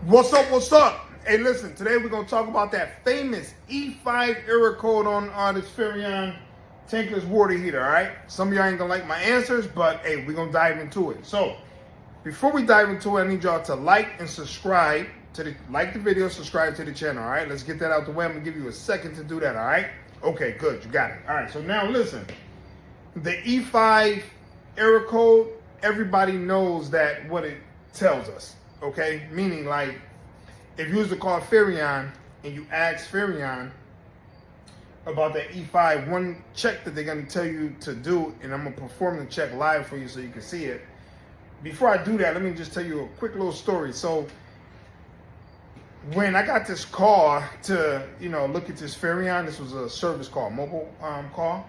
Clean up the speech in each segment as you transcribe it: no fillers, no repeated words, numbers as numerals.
What's up? What's up? Hey, listen. Today we're gonna talk about that famous E5 error code on this Furrion tankless water heater. All right. Some of y'all ain't gonna like my answers, but hey, we're gonna dive into it. So before we dive into it, I need y'all to like and subscribe to the video, subscribe to the channel. All right. Let's get that out the way. I'm gonna give you a second to do that. All right. Okay. Good. You got it. All right. So now listen. The E5 error code. Everybody knows that what it tells us. Okay, meaning like if you was to call Furrion and you ask Furrion about that E5, one check that they're gonna tell you to do, and I'm gonna perform the check live for you so you can see it. Before I do that, let me just tell you a quick little story. So when I got this call to look at this Furrion, this was a service call, mobile call.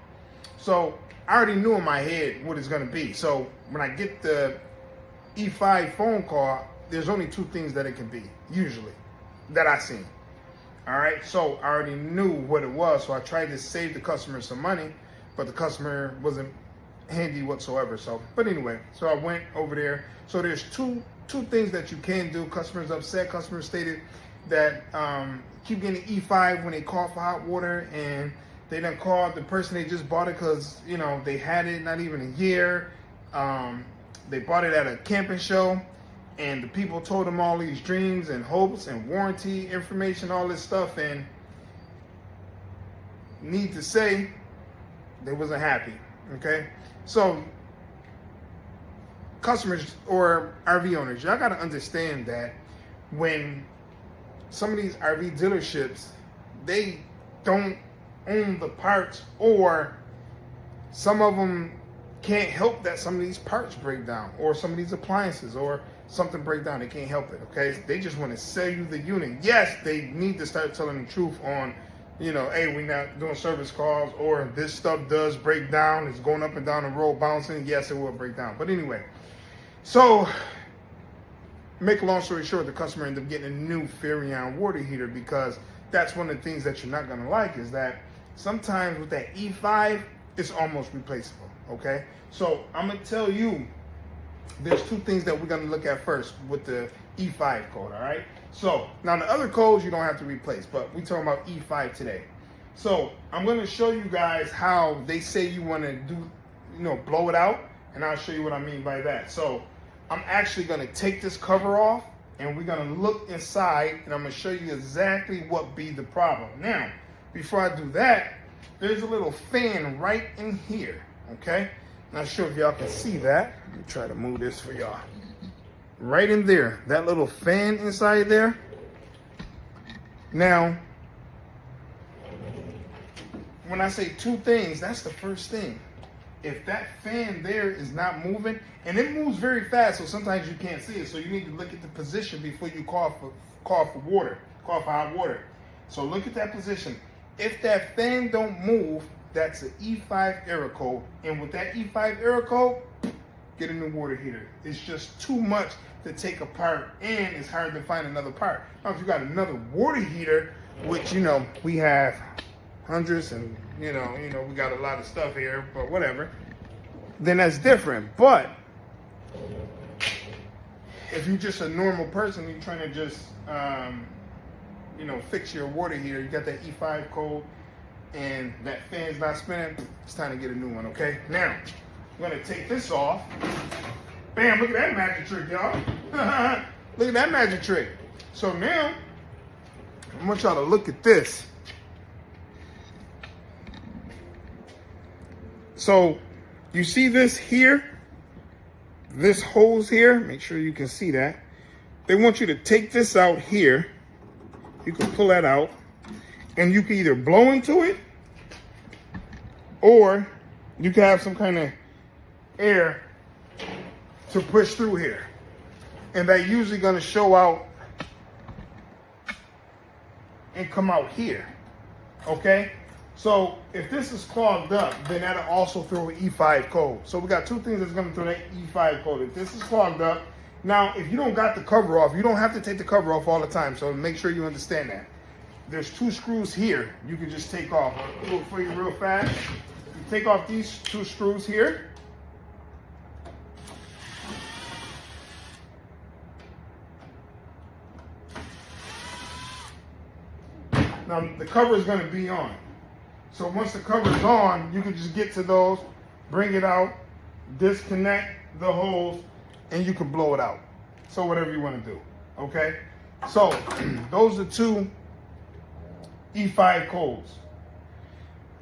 So I already knew in my head what it's gonna be. So when I get the E5 phone call, there's only two things that it can be, usually, that I seen. All right, so I already knew what it was, so I tried to save the customer some money, but the customer wasn't handy whatsoever. So, but anyway, so I went over there. So there's two things that you can do. Customers upset. Customers stated that keep getting E5 when they call for hot water, and they done called the person they just bought it because they had it not even a year. They bought it at a camping show. And the people told them all these dreams and hopes and warranty information, all this stuff, and need to say, they wasn't happy, okay? So, customers or RV owners, y'all gotta understand that when some of these RV dealerships, they don't own the parts, or some of them can't help that some of these parts break down, or some of these appliances, or something break down. They can't help it, okay? They just want to sell you the unit. Yes, they need to start telling the truth on, hey, we're not doing service calls, or this stuff does break down. It's going up and down the road, bouncing. Yes, it will break down. But anyway, so make a long story short, the customer ended up getting a new Furrion water heater, because that's one of the things that you're not going to like, is that sometimes with that E5, it's almost replaceable, okay? So I'm going to tell you, there's two things that we're going to look at first with the E5 code, all right? So now the other codes you don't have to replace, but we're talking about E5 today. So I'm going to show you guys how they say you want to do, blow it out, and I'll show you what I mean by that. So I'm actually going to take this cover off, and we're going to look inside, and I'm going to show you exactly what be the problem. Now, before I do that, there's a little fan right in here, okay? Not sure if y'all can see that. Let me try to move this for y'all. Right in there, that little fan inside there. Now, when I say two things, that's the first thing. If that fan there is not moving, and it moves very fast, so sometimes you can't see it, so you need to look at the position before you call for water, call for hot water. So look at that position. If that fan don't move, that's an E5 error code. And with that E5 error code, get a new water heater. It's just too much to take apart, and it's hard to find another part. Now, if you got another water heater, which, we have hundreds, and, we got a lot of stuff here, but whatever, then that's different. But if you're just a normal person, you're trying to just, fix your water heater, you got that E5 code, and that fan's not spinning, it's time to get a new one, okay? Now, I'm gonna take this off. Bam, look at that magic trick, y'all. Look at that magic trick. So now, I want y'all to look at this. So, you see this here? This hose here, make sure you can see that. They want you to take this out here. You can pull that out. And you can either blow into it, or you can have some kind of air to push through here. And that usually gonna show out and come out here, okay? So if this is clogged up, then that'll also throw an E5 code. So we got two things that's gonna throw that E5 code. If this is clogged up, now if you don't got the cover off, you don't have to take the cover off all the time, so make sure you understand that. There's two screws here you can just take off. I'll do it for you real fast. You take off these two screws here. Now the cover is going to be on. So once the cover is on, you can just get to those, bring it out, disconnect the hose, and you can blow it out. So whatever you want to do, okay? So those are 2 E5 codes.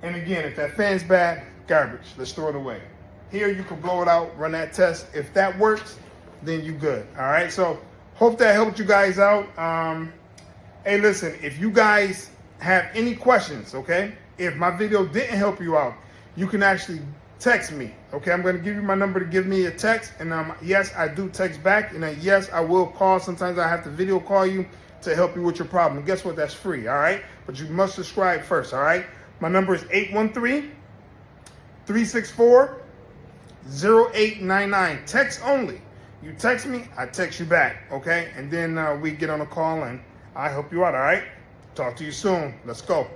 And again, if that fan's bad, garbage, let's throw it away. Here you can blow it out, run that test. If that works, then you good, all right? So hope that helped you guys out. Hey, listen, if you guys have any questions, okay? If my video didn't help you out, you can actually text me, okay? I'm gonna give you my number to give me a text, and yes, I do text back, and yes, I will call. Sometimes I have to video call you to help you with your problem. And guess what? That's free, all right? But you must subscribe first, all right? My number is 813-364-0899. Text only. You text me, I text you back, okay? And then we get on a call and I help you out, all right? Talk to you soon. Let's go.